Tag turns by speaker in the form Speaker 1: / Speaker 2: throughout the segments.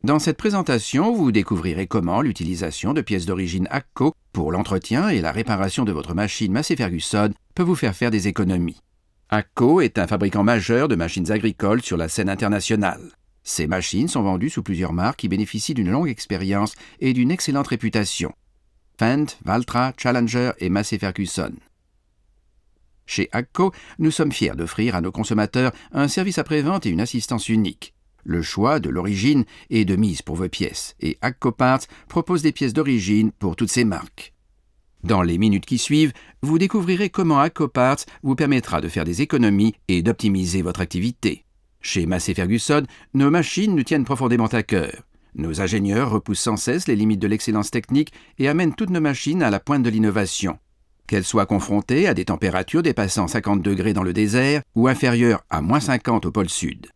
Speaker 1: Dans cette présentation, vous découvrirez comment l'utilisation de pièces d'origine AGCO pour l'entretien et la réparation de votre machine Massey Ferguson peut vous faire des économies. AGCO est un fabricant majeur de machines agricoles sur la scène internationale. Ces machines sont vendues sous plusieurs marques qui bénéficient d'une longue expérience et d'une excellente réputation. Fendt, Valtra, Challenger et Massey Ferguson. Chez AGCO, nous sommes fiers d'offrir à nos consommateurs un service après-vente et une assistance unique. Le choix de l'origine est de mise pour vos pièces et AGCO Parts propose des pièces d'origine pour toutes ces marques. Dans les minutes qui suivent, vous découvrirez comment AGCO Parts vous permettra de faire des économies et d'optimiser votre activité. Chez Massey Ferguson, nos machines nous tiennent profondément à cœur. Nos ingénieurs repoussent sans cesse les limites de l'excellence technique et amènent toutes nos machines à la pointe de l'innovation. Qu'elles soient confrontées à des températures dépassant 50 degrés dans le désert ou inférieures à -50 au pôle sud.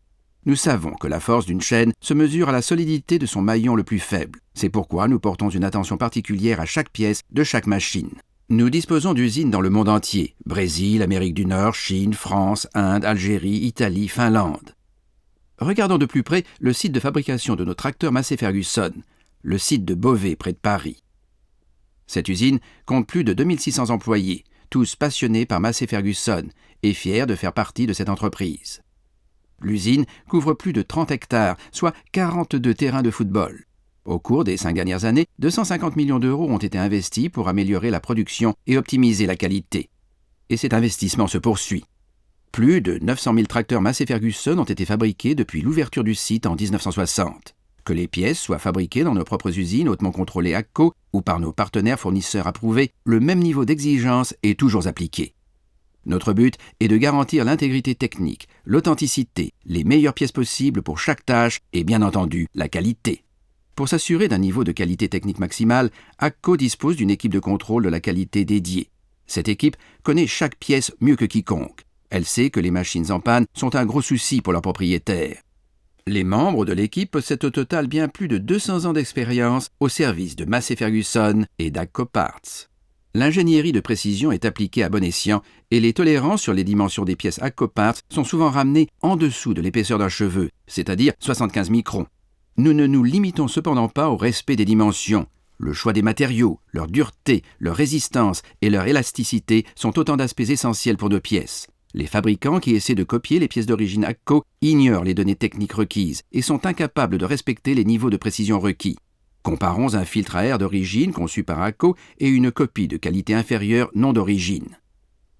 Speaker 1: Nous savons que la force d'une chaîne se mesure à la solidité de son maillon le plus faible. C'est pourquoi nous portons une attention particulière à chaque pièce de chaque machine. Nous disposons d'usines dans le monde entier, Brésil, Amérique du Nord, Chine, France, Inde, Algérie, Italie, Finlande. Regardons de plus près le site de fabrication de nos tracteurs Massey Ferguson, le site de Beauvais près de Paris. Cette usine compte plus de 2600 employés, tous passionnés par Massey Ferguson et fiers de faire partie de cette entreprise. L'usine couvre plus de 30 hectares, soit 42 terrains de football. Au cours des 5 dernières années, 250 millions d'euros ont été investis pour améliorer la production et optimiser la qualité. Et cet investissement se poursuit. Plus de 900 000 tracteurs Massey Ferguson ont été fabriqués depuis l'ouverture du site en 1960. Que les pièces soient fabriquées dans nos propres usines hautement contrôlées AGCO ou par nos partenaires fournisseurs approuvés, le même niveau d'exigence est toujours appliqué. Notre but est de garantir l'intégrité technique, l'authenticité, les meilleures pièces possibles pour chaque tâche et bien entendu la qualité. Pour s'assurer d'un niveau de qualité technique maximale, AGCO dispose d'une équipe de contrôle de la qualité dédiée. Cette équipe connaît chaque pièce mieux que quiconque. Elle sait que les machines en panne sont un gros souci pour leurs propriétaires. Les membres de l'équipe possèdent au total bien plus de 200 ans d'expérience au service de Massey Ferguson et d'AGCO Parts. L'ingénierie de précision est appliquée à bon escient et les tolérances sur les dimensions des pièces AGCO Parts sont souvent ramenées en dessous de l'épaisseur d'un cheveu, c'est-à-dire 75 microns. Nous ne nous limitons cependant pas au respect des dimensions. Le choix des matériaux, leur dureté, leur résistance et leur élasticité sont autant d'aspects essentiels pour nos pièces. Les fabricants qui essaient de copier les pièces d'origine AGCO ignorent les données techniques requises et sont incapables de respecter les niveaux de précision requis. Comparons un filtre à air d'origine conçu par AGCO et une copie de qualité inférieure non d'origine.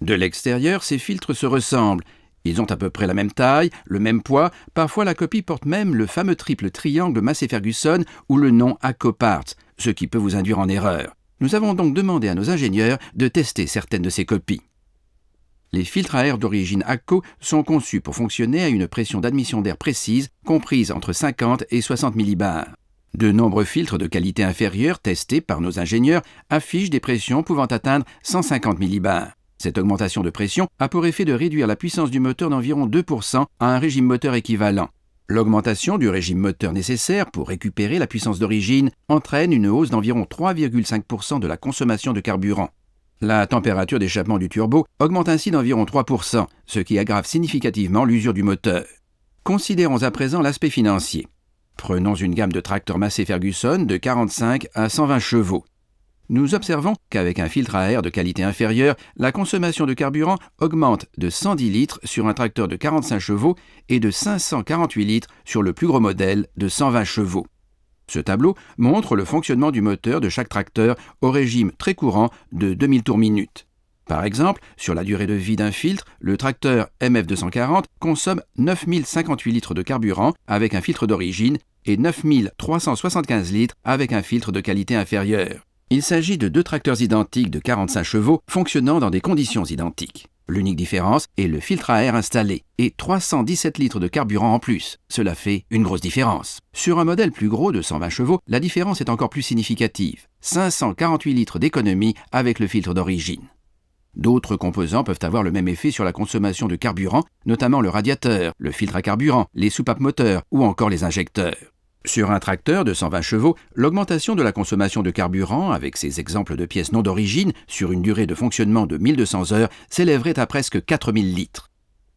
Speaker 1: De l'extérieur, ces filtres se ressemblent. Ils ont à peu près la même taille, le même poids, parfois la copie porte même le fameux triple triangle Massey Ferguson ou le nom AGCO Parts, ce qui peut vous induire en erreur. Nous avons donc demandé à nos ingénieurs de tester certaines de ces copies. Les filtres à air d'origine AGCO sont conçus pour fonctionner à une pression d'admission d'air précise, comprise entre 50 et 60 millibars. De nombreux filtres de qualité inférieure testés par nos ingénieurs affichent des pressions pouvant atteindre 150 millibars. Cette augmentation de pression a pour effet de réduire la puissance du moteur d'environ 2% à un régime moteur équivalent. L'augmentation du régime moteur nécessaire pour récupérer la puissance d'origine entraîne une hausse d'environ 3,5% de la consommation de carburant. La température d'échappement du turbo augmente ainsi d'environ 3%, ce qui aggrave significativement l'usure du moteur. Considérons à présent l'aspect financier. Prenons une gamme de tracteurs Massey Ferguson de 45 à 120 chevaux. Nous observons qu'avec un filtre à air de qualité inférieure, la consommation de carburant augmente de 110 litres sur un tracteur de 45 chevaux et de 548 litres sur le plus gros modèle de 120 chevaux. Ce tableau montre le fonctionnement du moteur de chaque tracteur au régime très courant de 2000 tours minute. Par exemple, sur la durée de vie d'un filtre, le tracteur MF240 consomme 9058 litres de carburant avec un filtre d'origine et 9375 litres avec un filtre de qualité inférieure. Il s'agit de deux tracteurs identiques de 45 chevaux fonctionnant dans des conditions identiques. L'unique différence est le filtre à air installé et 317 litres de carburant en plus. Cela fait une grosse différence. Sur un modèle plus gros de 120 chevaux, la différence est encore plus significative. 548 litres d'économie avec le filtre d'origine. D'autres composants peuvent avoir le même effet sur la consommation de carburant, notamment le radiateur, le filtre à carburant, les soupapes moteurs ou encore les injecteurs. Sur un tracteur de 120 chevaux, l'augmentation de la consommation de carburant, avec ces exemples de pièces non d'origine, sur une durée de fonctionnement de 1200 heures, s'élèverait à presque 4000 litres.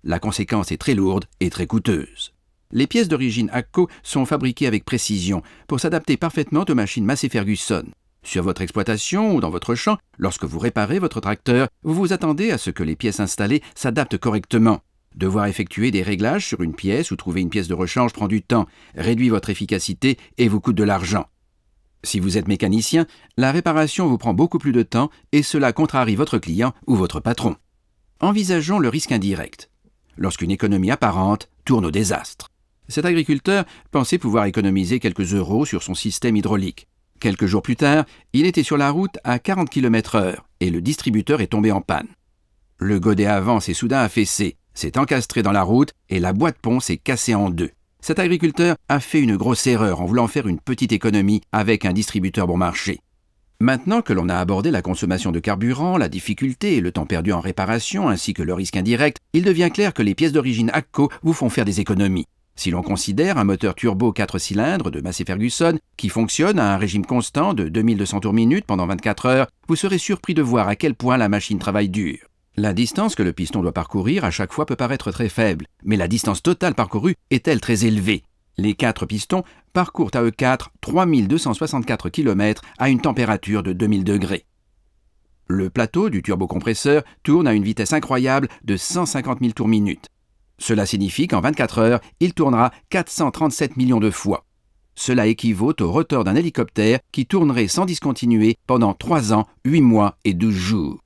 Speaker 1: La conséquence est très lourde et très coûteuse. Les pièces d'origine AGCO sont fabriquées avec précision pour s'adapter parfaitement aux machines Massey Ferguson. Sur votre exploitation ou dans votre champ, lorsque vous réparez votre tracteur, vous vous attendez à ce que les pièces installées s'adaptent correctement. Devoir effectuer des réglages sur une pièce ou trouver une pièce de rechange prend du temps, réduit votre efficacité et vous coûte de l'argent. Si vous êtes mécanicien, la réparation vous prend beaucoup plus de temps et cela contrarie votre client ou votre patron. Envisageons le risque indirect. Lorsqu'une économie apparente tourne au désastre. Cet agriculteur pensait pouvoir économiser quelques euros sur son système hydraulique. Quelques jours plus tard, il était sur la route à 40 km/h et le distributeur est tombé en panne. Le godet avant s'est soudain affaissé, s'est encastré dans la route et la boîte pont s'est cassée en deux. Cet agriculteur a fait une grosse erreur en voulant faire une petite économie avec un distributeur bon marché. Maintenant que l'on a abordé la consommation de carburant, la difficulté et le temps perdu en réparation ainsi que le risque indirect, il devient clair que les pièces d'origine AGCO vous font faire des économies. Si l'on considère un moteur turbo 4 cylindres de Massey Ferguson qui fonctionne à un régime constant de 2200 tours minute pendant 24 heures, vous serez surpris de voir à quel point la machine travaille dur. La distance que le piston doit parcourir à chaque fois peut paraître très faible, mais la distance totale parcourue est-elle très élevée. Les 4 pistons parcourent à eux 4 3264 km à une température de 2000 degrés. Le plateau du turbocompresseur tourne à une vitesse incroyable de 150 000 tours minute. Cela signifie qu'en 24 heures, il tournera 437 millions de fois. Cela équivaut au rotor d'un hélicoptère qui tournerait sans discontinuer pendant 3 ans, 8 mois et 12 jours.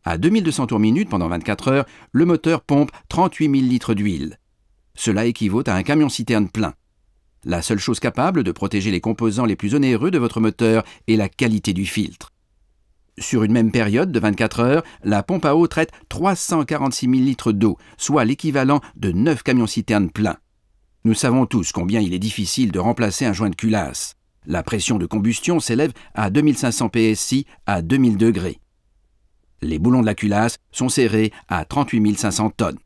Speaker 1: À 2200 tours minute pendant 24 heures, le moteur pompe 38 000 litres d'huile. Cela équivaut à un camion-citerne plein. La seule chose capable de protéger les composants les plus onéreux de votre moteur est la qualité du filtre. Sur une même période de 24 heures, la pompe à eau traite 346 000 litres d'eau, soit l'équivalent de 9 camions-citernes pleins. Nous savons tous combien il est difficile de remplacer un joint de culasse. La pression de combustion s'élève à 2500 PSI à 2000 degrés. Les boulons de la culasse sont serrés à 38 500 tonnes.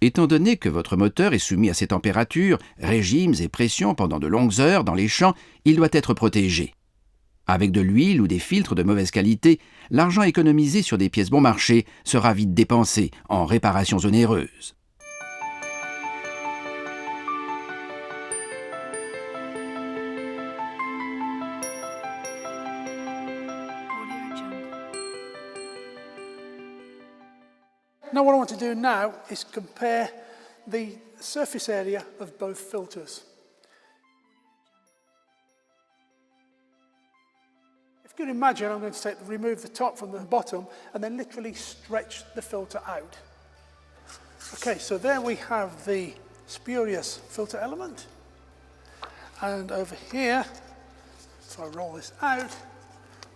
Speaker 1: Étant donné que votre moteur est soumis à ces températures, régimes et pressions pendant de longues heures dans les champs, il doit être protégé. Avec de l'huile ou des filtres de mauvaise qualité, l'argent économisé sur des pièces bon marché sera vite dépensé en réparations onéreuses.
Speaker 2: Now what I want to do now is compare the surface area of both filters. If you can imagine, I'm going to remove the top from the bottom and then literally stretch the filter out. Okay, so there we have the spurious filter element. And over here, if I roll this out,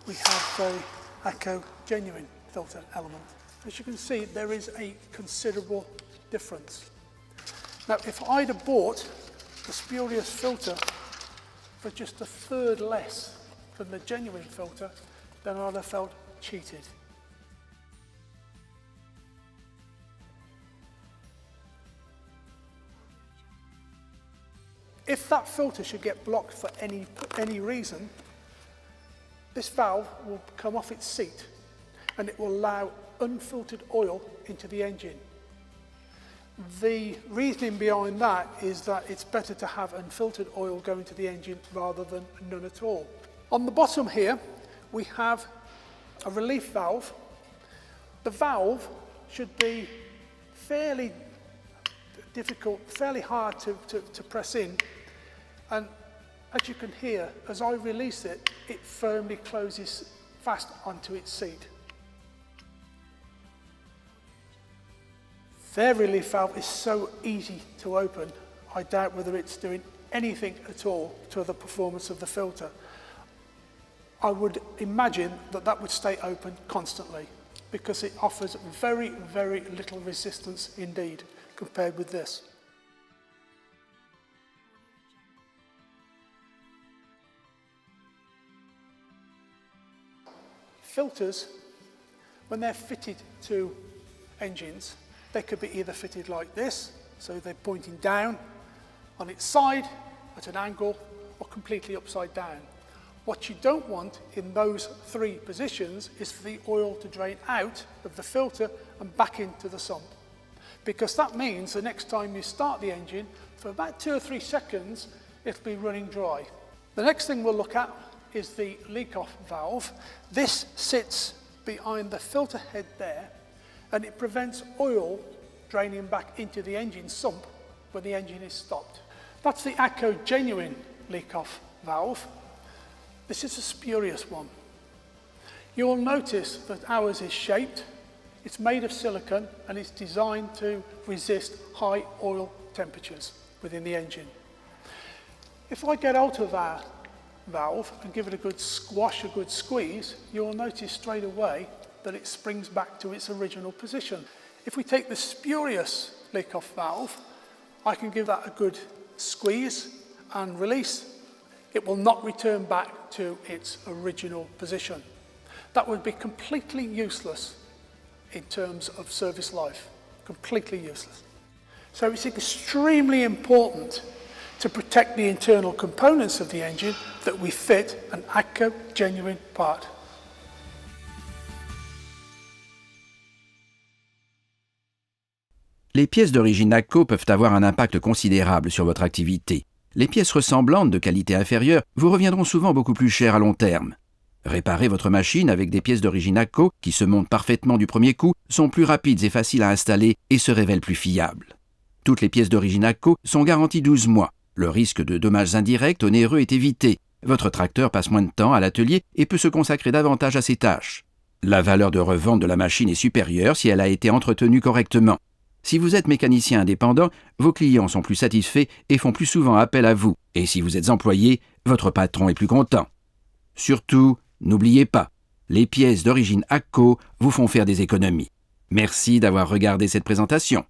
Speaker 2: we have the AGCO genuine filter element. As you can see, there is a considerable difference. Now, if I'd have bought the spurious filter for just a third less than the genuine filter, then I'd have felt cheated. If that filter should get blocked for any reason, this valve will come off its seat and it will allow unfiltered oil into the engine. The reasoning behind that is that it's better to have unfiltered oil go into the engine rather than none at all. On the bottom here, we have a relief valve. The valve should be fairly difficult, fairly hard to press in. And as you can hear, as I release it, it firmly closes fast onto its seat. Their relief valve is so easy to open, I doubt whether it's doing anything at all to the performance of the filter. I would imagine that that would stay open constantly because it offers very, very little resistance indeed compared with this. Filters, when they're fitted to engines, they could be either fitted like this, so they're pointing down on its side at an angle, or completely upside down. What you don't want in those three positions is for the oil to drain out of the filter and back into the sump, because that means the next time you start the engine, for about 2 or 3 seconds, it'll be running dry. The next thing we'll look at is the leak-off valve. This sits behind the filter head there, and it prevents oil draining back into the engine sump when the engine is stopped. That's the AGCO Genuine leak-off valve. This is a spurious one. You will notice that ours is shaped, it's made of silicone, and it's designed to resist high oil temperatures within the engine. If I get out of our valve and give it a good squash, a good squeeze, you'll notice straight away that it springs back to its original position. If we take the spurious leak-off valve, I can give that a good squeeze and release. It will not return back to its original position. That would be completely useless in terms of service life, completely useless. So it's extremely important to protect the internal components of the engine that we fit an AGCO Genuine part.
Speaker 1: Les pièces d'origine AGCO peuvent avoir un impact considérable sur votre activité. Les pièces ressemblantes de qualité inférieure vous reviendront souvent beaucoup plus chères à long terme. Réparer votre machine avec des pièces d'origine AGCO qui se montent parfaitement du premier coup sont plus rapides et faciles à installer et se révèlent plus fiables. Toutes les pièces d'origine AGCO sont garanties 12 mois. Le risque de dommages indirects onéreux est évité. Votre tracteur passe moins de temps à l'atelier et peut se consacrer davantage à ses tâches. La valeur de revente de la machine est supérieure si elle a été entretenue correctement. Si vous êtes mécanicien indépendant, vos clients sont plus satisfaits et font plus souvent appel à vous. Et si vous êtes employé, votre patron est plus content. Surtout, n'oubliez pas, les pièces d'origine AGCO vous font faire des économies. Merci d'avoir regardé cette présentation.